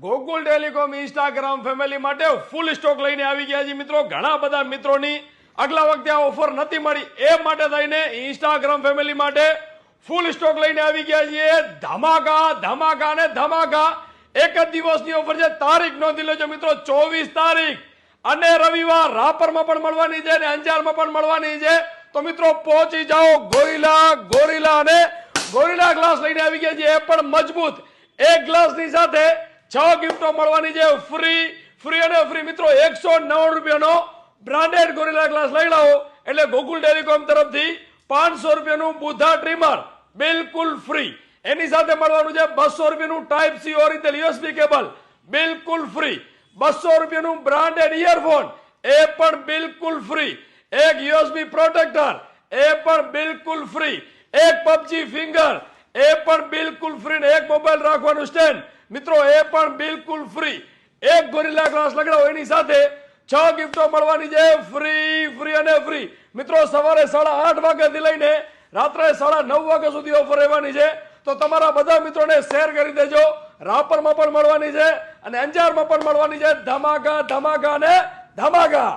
Gokul telecom Instagram family માટે ફૂલ stock લઈને આવી ગયા છે મિત્રો. ઘણા બધા મિત્રોની આગલા વખતે આ ઓફર નથી મળી, એ માટે થઈને ઇન્સ્ટાગ્રામ ફેમિલી માટે ફૂલ સ્ટોક લઈને આવી ગયા છીએ. ધમાકા ધમાકા ને ધમાકા. એક જ દિવસની ઓફર છે. તારીખ નોંધી લેજો મિત્રો, 24 તારીખ અને રવિવાર રાપરમાં પણ મળવાની છે અને અંજારમાં પણ મળવાની છે. તો મિત્રો પહોંચી જાઓ. ગોરિલા અને ગોરિલા ગ્લાસ લઈને આવી ગયા છે, એ પણ મજબૂત. એક ગ્લાસની સાથે 6 ગિફ્ટો મળવાની છે, ફ્રી અને ફ્રી. મિત્રો 199 રૂપિયાનો બ્રાન્ડેડ ગોરિલા ગ્લાસ લઈ લાવો એટલે ગોકુલ ટેલિકોમ તરફથી 500 રૂપિયાનું બુધા ટ્રીમર બિલકુલ ફ્રી. એની સાથે મળવાનું છે 200 રૂપિયાનું type C original USB cable બિલકુલ ફ્રી. 200 રૂપિયાનું બ્રાન્ડેડ ઇયરફોન એ પણ બિલકુલ ફ્રી. એક યુએસબી પ્રોટેક્ટર એ પણ બિલકુલ ફ્રી. એક પબજી ફિંગર એ પણ બિલકુલ ફ્રી ને એક મોબાઈલ રાખવાનું સ્ટેન્ડ મિત્રો એ પણ બિલકુલ ફ્રી. એક ગોરિલા ગ્લાસ લગાડો એની સાથે 6 ગિફ્ટો મળવાની છે, ફ્રી અને ફ્રી. મિત્રો સવારે 8:30 વાગ્યાથી લઈને રાત્રે 9:30 વાગ્યા સુધી ઓફર રહેવાની છે. તો તમારા બધા મિત્રોને શેર કરી દેજો. રાપરમાં પણ મળવાની છે અને અંજારમાં પણ મળવાની છે. ધમાકા ધમાકા અને ધમાકા.